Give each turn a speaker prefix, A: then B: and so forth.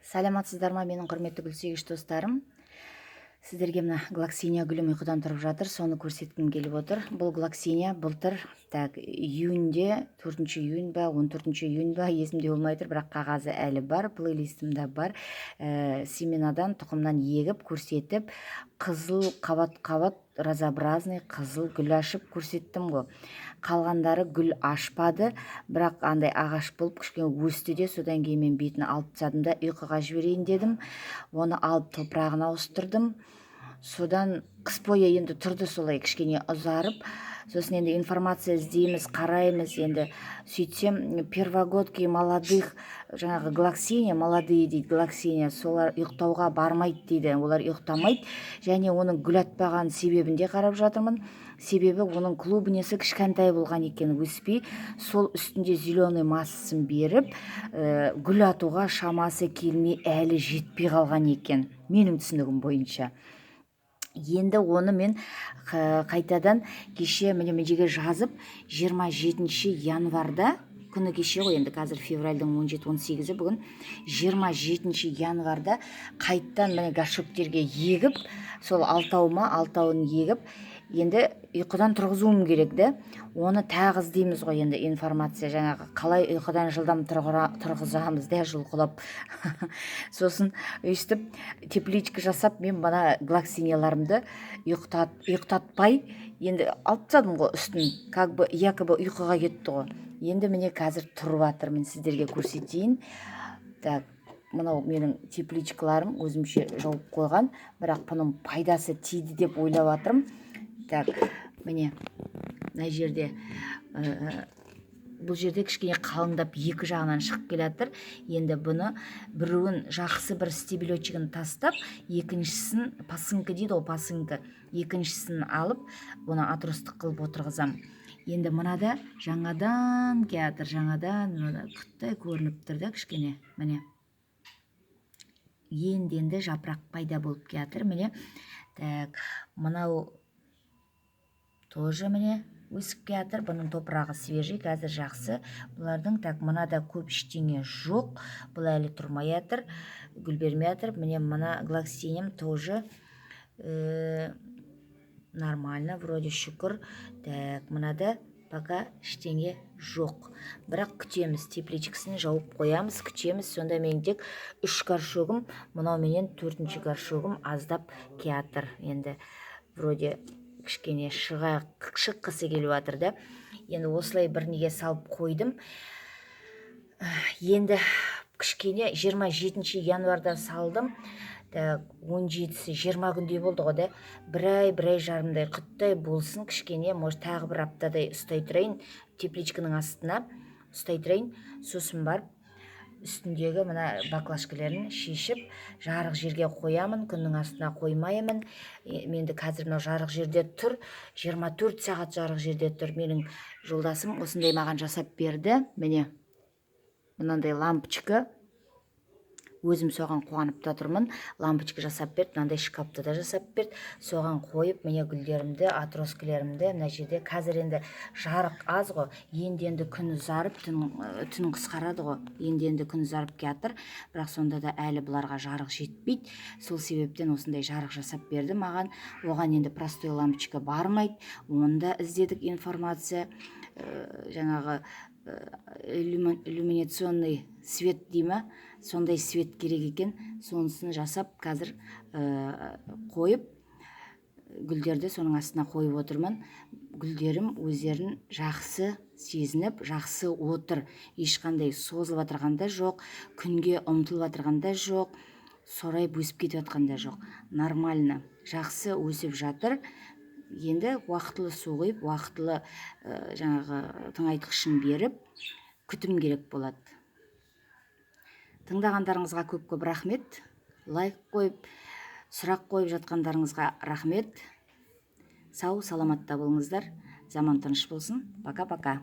A: Саламатсыздар ма, менің құрметті гүлсүйгіш достарым? Сіздерге мына глоксиния гүлім ұйқыдан тұрып жатыр, соны көрсеткім келіп отыр. Бұл глоксиния былтыр июньде, 4 июнь ба, 14 июнь ба, есімде болмай тұр, бірақ қағазы әлі бар, плейлистімде бар. Семенадан, тұқымнан егіп, көрсетіп, қызыл қабат разобразный қызыл гүл ашып көрсеттім ғой. Қалғандары гүл ашпады, бірақ андай ағаш болып кішкене өсті де, содан кейін мен бетін алып тастадым да ұйқыға жіберейін дедім. Оны алып топырағына ауыстырдым. Содан қыс бойы енді тұрды солай кішкене ұзарып, сосын енді информация іздейміз, қараймыз. Енді сөйтсем первогодки молодых, жаңағы глоксиния, молодые дейді, глоксиния, солар ұйықтауға бармайды дейді, олар ұйықтамайды. Және оның гүл атпаған себебінде қарап жатырмын. Себебі оның клубнесі кішкентай болған екен, өспей, сол үстінде зеленый массасын беріп, гүл атуға шамасы келмей әлі жетпей қалған екен, менің түсінігім бойынша. Енді оны мен қайтадан кеше міне жерге жазып, 27 январда, күні кеше ғой, енді қазір февральдың 17-18-і, бүгін 27 январда қайттан міне горшоктерге егіп, сол алтауын егіп, енді ұйқыдан тұрғызуым керек да. Оны тағы іздейміз ғой, енді информация, жаңағы қалай ұйқыдан жылдам тұрғызамыз да, жұлқылап. Сосын өйстіп тепличка жасап, мен бана глоксинияларымды ұйықтатпай, енді алып тастадым ғой үстін, якобы ұйқыға кетті ғой. Енді міне қазір тұрып жатыр, мен сіздерге көрсетейін. Так, мынау менің тепличкаларым өзімше жауып қойған, бірақ бұның пайдасы тиді деп ойлап жатырмын. Так, міне мына жерде бұл жерде кішкене қалыңдап екі жағынан шығып келатыр. Енді бұны біреуін жақсы бір стебелечігін тастап, екіншісін пасынка дейді ғой, пасынка, екіншісін алып, бұны атростық қылып отырғызам. Енді мынада жаңадан келатыр, жаңадан құттай көрініп тұр да кішкене, міне. Енді жапырақ пайда болып келатыр, міне. Так, мынау тоже міне өсіп келатыр, бұның топырағы свежий, қазір жақсы. Бұлардың мынада көп ештеңе жоқ, бұл әлі тұрмай жатыр, гүл бермей жатыр. Міне мына глоксиниям тоже нормально, вроде шүкір. Так, мынада пока ештеңе жоқ, бірақ күтеміз, тепличкасын жауып қоямыз, күтеміз. Сонда мен тек 3 горшогым, мынау менен 4-ші горшогым аздап келатыр. Енді вроде кішкене шыққысы келіп жатыр да. Енді осылай бір неге салып қойдым. Енді кішкене 27 январда салдым. 17-сі 20 күндей болды ғой да. Бір ай жарымдай құттай болсын, кішкене, может тағы бір аптадай ұстай тұрайын, тепличканың астына ұстай тұрайын. Сосын барып үстіндегі мына баклажкаларын шешіп, жарық жерге қоямын, күннің астына қоймаймын. Менде қазір мынау жарық жерде тұр, 24 сағат жарық жерде тұр. Менің жолдасым осындай маған жасап берді. Міне мынандай лампочка, өзім соған қуанып та тұрмын. Лампочка жасап берді, мынандай шкафты да жасап берді. Соған қойып, міне гүлдерімді, атроскілерімді мына жерде. Қазір енді жарық аз ғой, енді күн ұзарып, түн қысқарады ғой. Енді күн ұзарып келатыр, бірақ сонда да әлі бұларға жарық жетпейді. Сол себептен осындай жарық жасап берді маған. Оған енді простой лампочка бармайды. Онда іздедік информация, жаңағы иллюминационный свет дейма, сондай свет керек екен. Сонысын жасап қазір қойып, гүлдерді соның астына қойып отырмын. Гүлдерім өздерін жақсы сезініп, жақсы отыр. Ешқандай созылып жатырғанда жоқ, күнге ұмтылып жатырғанда жоқ, сорайып өсіп кетіп жатқанда жоқ. Нормально, жақсы өсіп жатыр. Енді уақытылы су құйып, уақытылы жаңағы тыңайтқышын беріп, күтім керек болады. Тыңдағандарыңызға көп рахмет. Лайк қойып, сұрақ қойып жатқандарыңызға рахмет. Сау, саламатта болыңыздар. Заман тыныш болсын. Пока-пока.